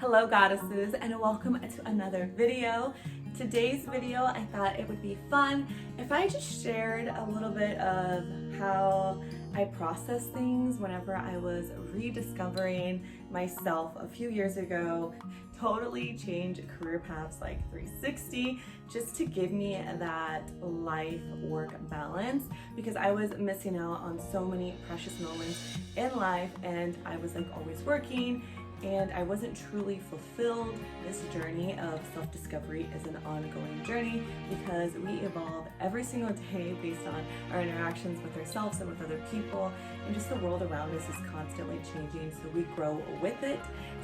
Hello goddesses, and welcome to another video. Today's video, I thought it would be fun if I just shared a little bit of how I process things whenever I was rediscovering myself a few years ago. Totally change career paths like 360 just to give me that life-work balance, because I was missing out on so many precious moments in life and I was like always working and I wasn't truly fulfilled. This journey of self-discovery is an ongoing journey because we evolve every single day based on our interactions with ourselves and with other people, and just the world around us is constantly changing, so we grow with it.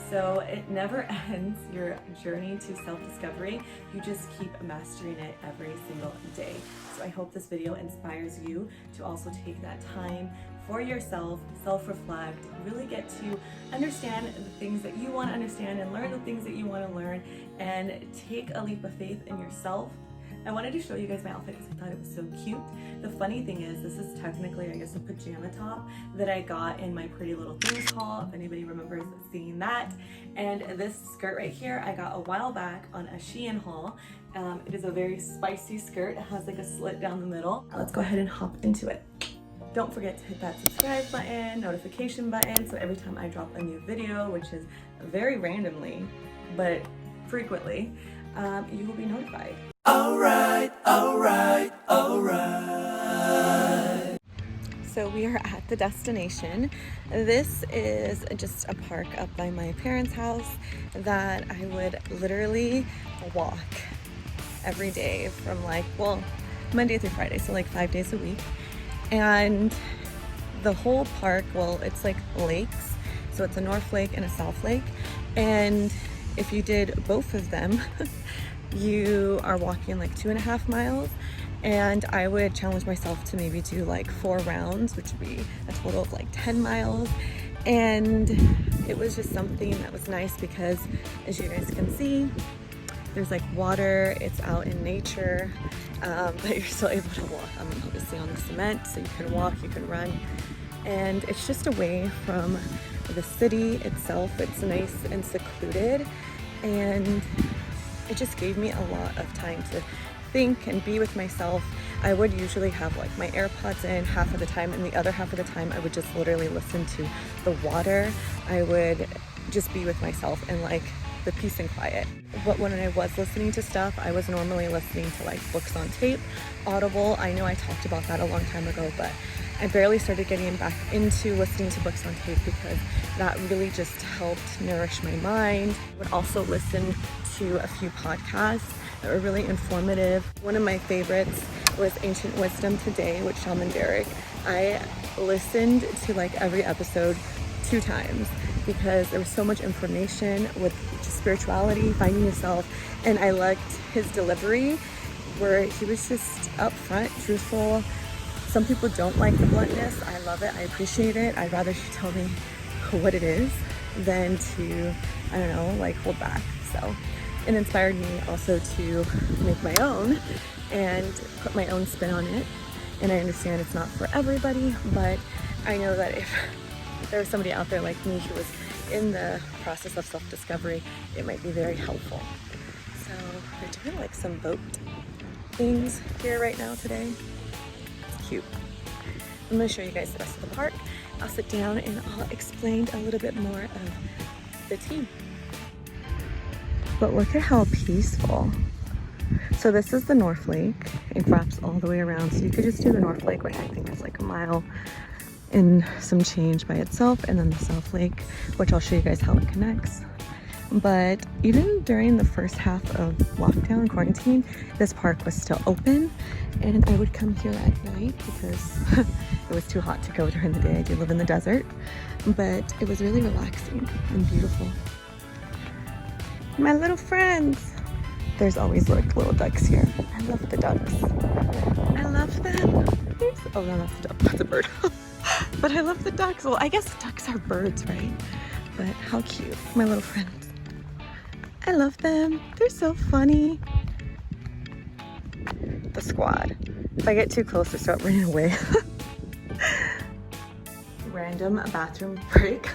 So it never ends, your journey to self-discovery. You just keep mastering it every single day. So I hope this video inspires you to also take that time for yourself, self-reflect, really get to understand the things that you want to understand and learn the things that you want to learn, and take a leap of faith in yourself. I wanted to show you guys my outfit because I thought it was so cute. The funny thing is, this is technically, I guess, a pajama top that I got in my Pretty Little Things haul, if anybody remembers seeing that. And this skirt right here, I got a while back on a Shein haul. It is a very spicy skirt. It has like a slit down the middle. Let's go ahead and hop into it. Don't forget to hit that subscribe button, notification button, so every time I drop a new video, which is very randomly, but frequently, you will be notified. Alright. So we are at the destination. This is just a park up by my parents' house that I would literally walk every day from Monday through Friday, so like 5 days a week. And the whole park, well, it's like lakes, so it's a North Lake and a South Lake, and if you did both of them you are walking like 2.5 miles, and I would challenge myself to maybe do like 4 rounds, which would be a total of like 10 miles. And it was just something that was nice because, as you guys can see, there's like water, it's out in nature, but you're still able to walk, obviously on the cement, so you can walk, you can run, and it's just away from the city itself. It's nice and secluded, and it just gave me a lot of time to think and be with myself. I would usually have like my AirPods in half of the time, and the other half of the time I would just literally listen to the water. I would just be with myself and like the peace and quiet. But when I was listening to stuff, I was normally listening to like books on tape, Audible. I know I talked about that a long time ago, but I barely started getting back into listening to books on tape because that really just helped nourish my mind. I would also listen to a few podcasts that were really informative. One of my favorites was Ancient Wisdom Today with Shaman Derek. I listened to like every episode 2 times because there was so much information with spirituality, finding yourself, and I liked his delivery where he was just upfront, truthful. Some people don't like the bluntness. I love it. I appreciate it. I'd rather she tell me what it is than to, I don't know, like hold back. So it inspired me also to make my own and put my own spin on it. And I understand it's not for everybody, but I know that if there was somebody out there like me who was in the process of self-discovery, it might be very helpful. So we're doing like some boat things here right now today. It's cute. I'm going to show you guys the rest of the park. I'll sit down and I'll explain a little bit more of the team. But look at how peaceful. So this is the North Lake. It wraps all the way around, so you could just do the North Lake, which I think is like a mile and some change by itself, and then the South Lake, which I'll show you guys how it connects. But even during the first half of lockdown quarantine, this park was still open, and I would come here at night because it was too hot to go during the day. I do live in the desert, but it was really relaxing and beautiful. My little friends. There's always like little ducks here. I love the ducks. I love them. Oh no, that's a duck. That's a bird. But I love the ducks. Well, I guess ducks are birds, right? But how cute. My little friends. I love them. They're so funny. The squad. If I get too close, they start running away. Random bathroom break.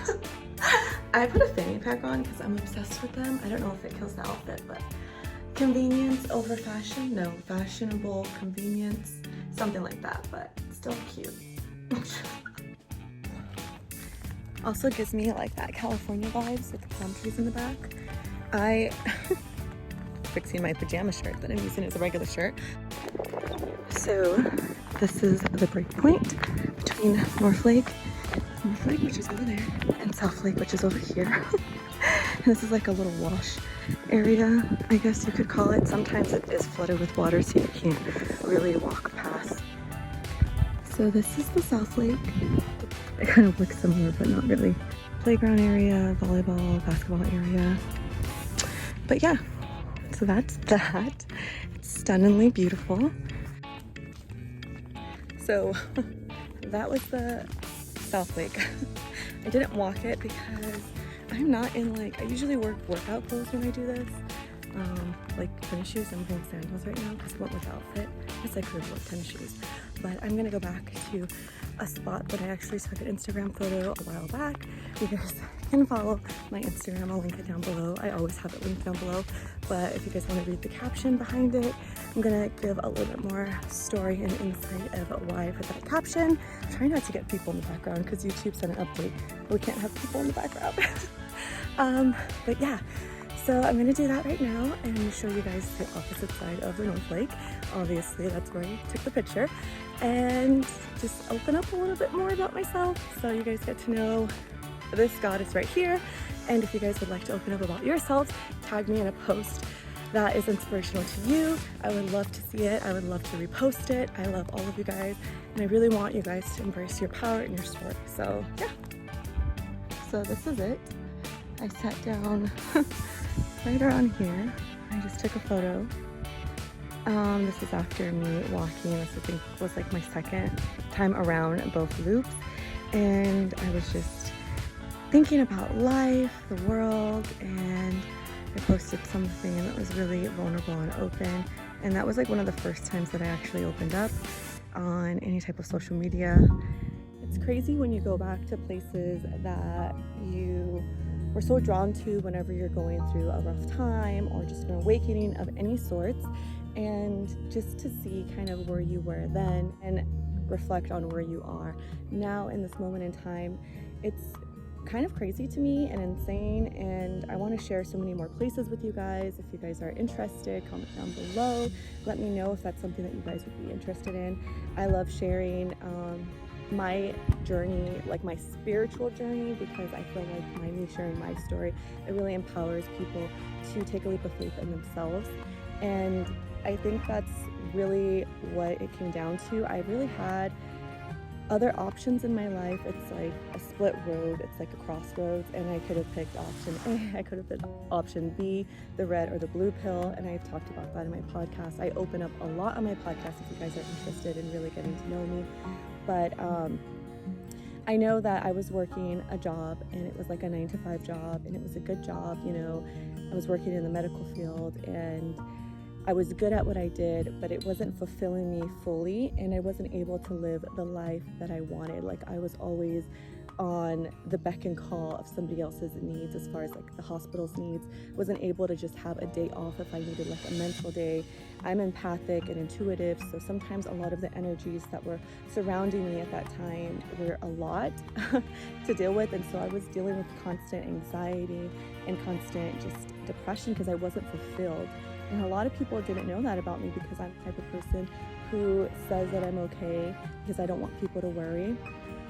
I put a fanny pack on because I'm obsessed with them. I don't know if it kills the outfit, but convenience over fashion? No, fashionable convenience, something like that, but still cute. Also gives me like that California vibes with the palm trees in the back. I fixing my pajama shirt that I'm using as a regular shirt. So this is the break point between North Lake, which is over there, and South Lake, which is over here. And this is like a little wash area, I guess you could call it. Sometimes it is flooded with water, so you can't really walk past. So this is the South Lake. It kind of looks similar, but not really. Playground area, volleyball, basketball area. But yeah, so that's that. It's stunningly beautiful. So that was the South Lake. I didn't walk it because I'm not in like, I usually wear workout clothes when I do this. Like tennis shoes. I'm wearing sandals right now because I went with the outfit. I guess I could have worn tennis shoes. But I'm gonna go back to a spot that I actually took an Instagram photo a while back. You guys can follow my Instagram. I'll link it down below. I always have it linked down below. But if you guys want to read the caption behind it, I'm gonna give a little bit more story and insight of why I put that caption. Try not to get people in the background because YouTube sent an update. We can't have people in the background. But yeah. So I'm gonna do that right now and show you guys the opposite side of the North Lake. Obviously, that's where I took the picture. And just open up a little bit more about myself so you guys get to know this goddess right here. And if you guys would like to open up about yourselves, tag me in a post that is inspirational to you. I would love to see it. I would love to repost it. I love all of you guys. And I really want you guys to embrace your power and your story. So yeah. So this is it. I sat down right around here. I just took a photo. This is after me walking. This I think was like my second time around both loops. And I was just thinking about life, the world, and I posted something that was really vulnerable and open. And that was like one of the first times that I actually opened up on any type of social media. It's crazy when you go back to places that you were so drawn to whenever you're going through a rough time or just an awakening of any sorts, and just to see kind of where you were then and reflect on where you are now in this moment in time. It's kind of crazy to me and insane, and I want to share so many more places with you guys. If you guys are interested, comment down below. Let me know if that's something that you guys would be interested in. I love sharing my journey, like my spiritual journey, because I feel like by me sharing my story, it really empowers people to take a leap of faith in themselves. And I think that's really what it came down to. I really had other options in my life. It's like a split road, it's like a crossroads, and I could have picked option A, I could have picked option B, the red or the blue pill, and I've talked about that in my podcast. I open up a lot on my podcast if you guys are interested in really getting to know me. But I know that I was working a job, and it was like a 9-to-5 job, and it was a good job, you know. I was working in the medical field, and I was good at what I did, but it wasn't fulfilling me fully, and I wasn't able to live the life that I wanted. Like, I was always on the beck and call of somebody else's needs, as far as like the hospital's needs. Wasn't able to just have a day off if I needed like a mental day. I'm empathic and intuitive, so sometimes a lot of the energies that were surrounding me at that time were a lot to deal with, and so I was dealing with constant anxiety and constant just depression because I wasn't fulfilled. And a lot of people didn't know that about me because I'm the type of person who says that I'm okay because I don't want people to worry.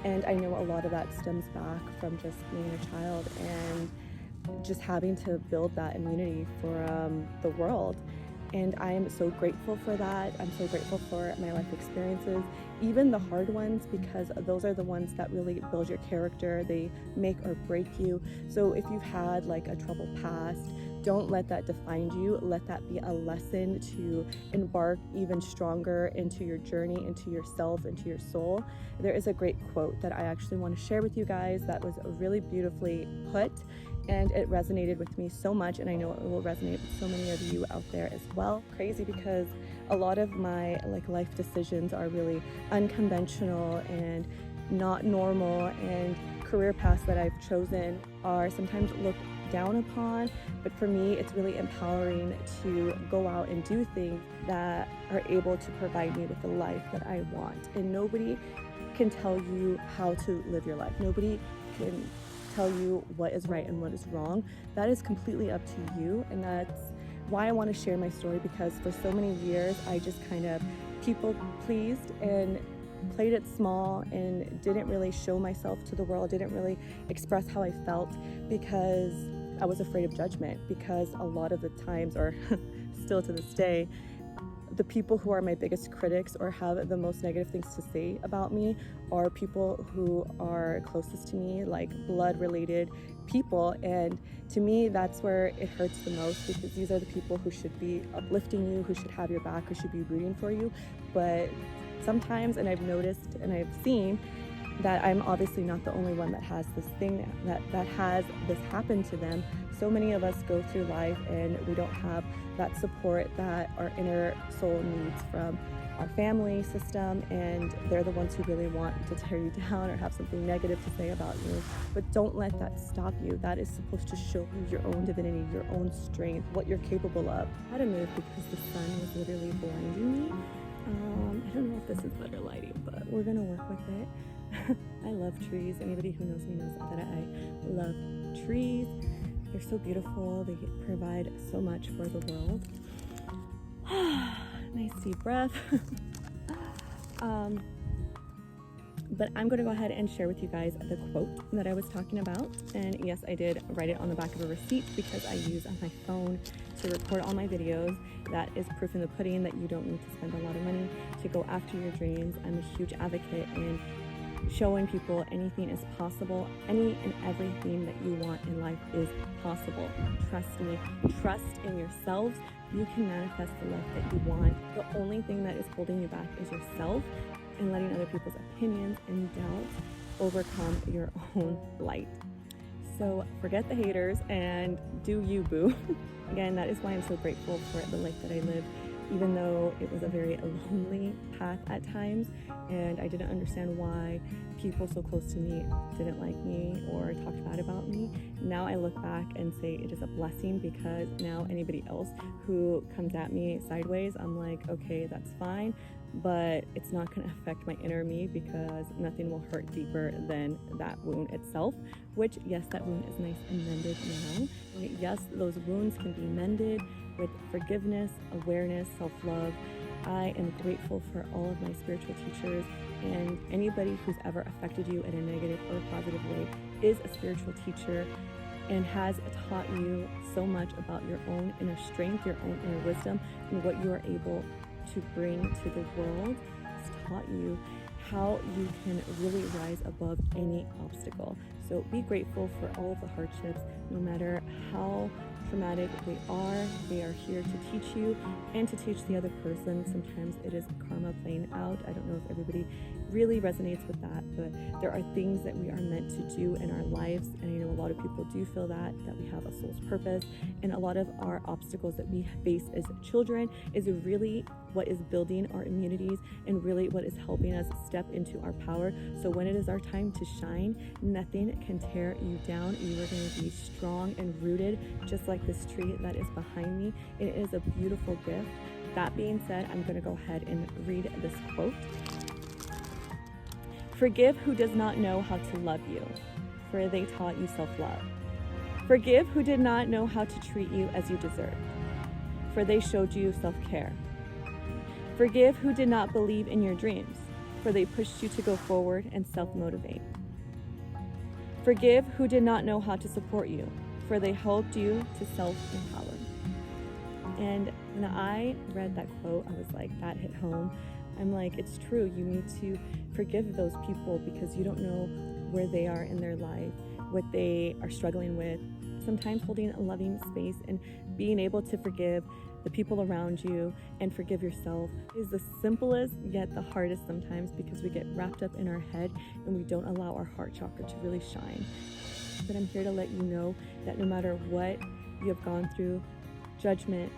And I know a lot of that stems back from just being a child and just having to build that immunity for the world. And I am so grateful for that. I'm so grateful for my life experiences, even the hard ones, because those are the ones that really build your character. They make or break you. So if you've had like a troubled past, don't let that define you. Let that be a lesson to embark even stronger into your journey, into yourself, into your soul. There is a great quote that I actually want to share with you guys that was really beautifully put, and it resonated with me so much, and I know it will resonate with so many of you out there as well. Crazy, because a lot of my like life decisions are really unconventional and not normal and career paths that I've chosen are sometimes looked down upon, but for me it's really empowering to go out and do things that are able to provide me with the life that I want. And nobody can tell you how to live your life. Nobody can tell you what is right and what is wrong. That is completely up to you, and that's why I want to share my story, because for so many years I just kind of people pleased and played it small and didn't really show myself to the world, didn't really express how I felt, because I was afraid of judgment. Because a lot of the times, or still to this day, the people who are my biggest critics or have the most negative things to say about me are people who are closest to me, like blood related people. And to me, that's where it hurts the most, because these are the people who should be uplifting you, who should have your back, who should be rooting for you. But sometimes, and I've noticed and I've seen that I'm obviously not the only one that has this thing, that has this happen to them. So many of us go through life and we don't have that support that our inner soul needs from our family system, and they're the ones who really want to tear you down or have something negative to say about you. But don't let that stop you. That is supposed to show you your own divinity, your own strength, what you're capable of. I had to move because the sun was literally blinding me. I don't know if this is better lighting, but we're gonna work with it. I love trees. Anybody who knows me knows that I love trees. They're so beautiful. They provide so much for the world. Nice deep breath. But I'm going to go ahead and share with you guys the quote that I was talking about. And yes, I did write it on the back of a receipt because I use my phone to record all my videos. That is proof in the pudding that you don't need to spend a lot of money to go after your dreams. I'm a huge advocate in showing people anything is possible. Any and everything that you want in life is possible. Trust me. Trust in yourselves. You can manifest the life that you want. The only thing that is holding you back is yourself, and letting other people's opinions and doubts overcome your own light. So forget the haters and do you, boo. Again, that is why I'm so grateful for the life that I live, even though it was a very lonely path at times, and I didn't understand why people so close to me didn't like me or talked bad about me. Now I look back and say it is a blessing, because now anybody else who comes at me sideways, I'm like, okay, that's fine, but it's not going to affect my inner me, because nothing will hurt deeper than that wound itself. Which, yes, that wound is nice and mended now. And yes, those wounds can be mended with forgiveness, awareness, self-love. I am grateful for all of my spiritual teachers, and anybody who's ever affected you in a negative or positive way is a spiritual teacher and has taught you so much about your own inner strength, your own inner wisdom, and what you are able to bring to the world. It's taught you how you can really rise above any obstacle. So be grateful for all of the hardships, no matter how traumatic they are here to teach you and to teach the other person. Sometimes it is karma playing out. I don't know if everybody really resonates with that, but there are things that we are meant to do in our lives, and I know a lot of people do feel that we have a soul's purpose, and a lot of our obstacles that we face as children is really what is building our immunities and really what is helping us step into our power. So when it is our time to shine, nothing can tear you down. You are going to be strong and rooted, just like this tree that is behind me. It is a beautiful gift. That being said, I'm going to go ahead and read this quote. Forgive who does not know how to love you, for they taught you self-love. Forgive who did not know how to treat you as you deserved, for they showed you self-care. Forgive who did not believe in your dreams, for they pushed you to go forward and self-motivate. Forgive who did not know how to support you, for they helped you to self-empower. And when I read that quote, I was like, that hit home. I'm like, it's true. You need to forgive those people, because you don't know where they are in their life, what they are struggling with. Sometimes holding a loving space and being able to forgive the people around you and forgive yourself is the simplest yet the hardest sometimes, because we get wrapped up in our head and we don't allow our heart chakra to really shine. But I'm here to let you know that no matter what you have gone through, judgment,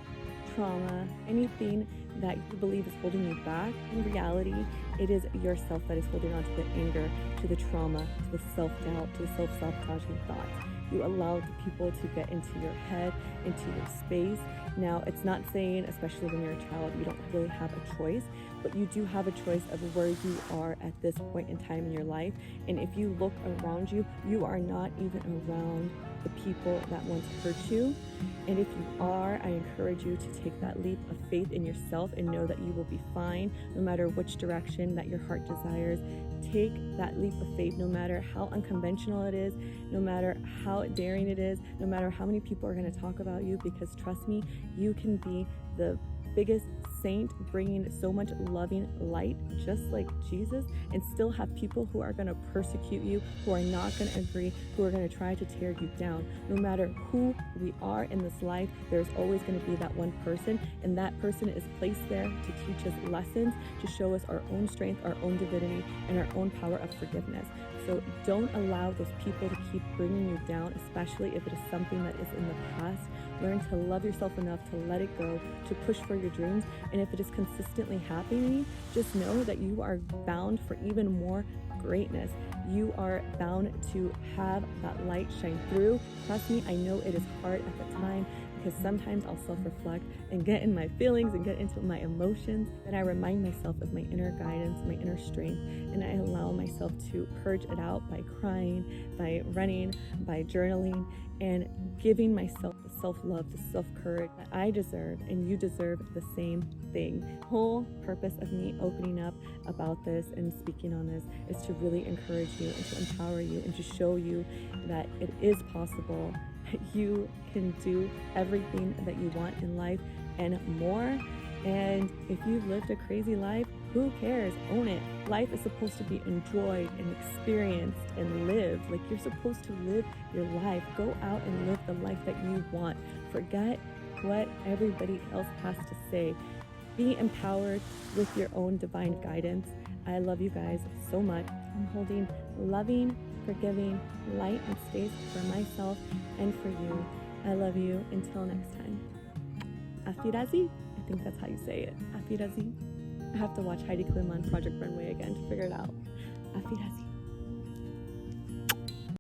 trauma, anything that you believe is holding you back, in reality, it is yourself that is holding on to the anger, to the trauma, to the self-doubt, to the self-sabotaging thoughts. You allow the people to get into your head, into your space. Now, it's not saying, especially when you're a child, you don't really have a choice, but you do have a choice of where you are at this point in time in your life. And if you look around you, you are not even around the people that once hurt you. And if you are, I encourage you to take that leap of faith in yourself and know that you will be fine no matter which direction that your heart desires. Take that leap of faith no matter how unconventional it is, no matter how daring it is, no matter how many people are going to talk about you, because trust me, you can be the biggest saint, bringing so much loving light just like Jesus, and still have people who are going to persecute you, who are not going to agree, who are going to try to tear you down. No matter who we are in this life, there's always going to be that one person, and that person is placed there to teach us lessons, to show us our own strength, our own divinity, and our own power of forgiveness. So don't allow those people to keep bringing you down, especially if it is something that is in the past. Learn to love yourself enough to let it go, to push for your dreams. And if it is consistently happening, just know that you are bound for even more greatness. You are bound to have that light shine through. Trust me, I know it is hard at the time, because sometimes I'll self-reflect and get in my feelings and get into my emotions, and I remind myself of my inner guidance, my inner strength, and I allow myself to purge it out by crying, by running, by journaling, and giving myself the self-love, the self-courage that I deserve, and you deserve the same thing. The whole purpose of me opening up about this and speaking on this is to really encourage you and to empower you and to show you that it is possible. You can do everything that you want in life and more. And if you've lived a crazy life, who cares? Own it. Life is supposed to be enjoyed and experienced and lived. Like, you're supposed to live your life. Go out and live the life that you want. Forget what everybody else has to say. Be empowered with your own divine guidance. I love you guys so much. I'm holding loving, forgiving light and space for myself and for you. I love you. Until next time. Auf Wiedersehen. I think that's how you say it. Auf Wiedersehen. I have to watch Heidi Klum on Project Runway again to figure it out. Auf Wiedersehen.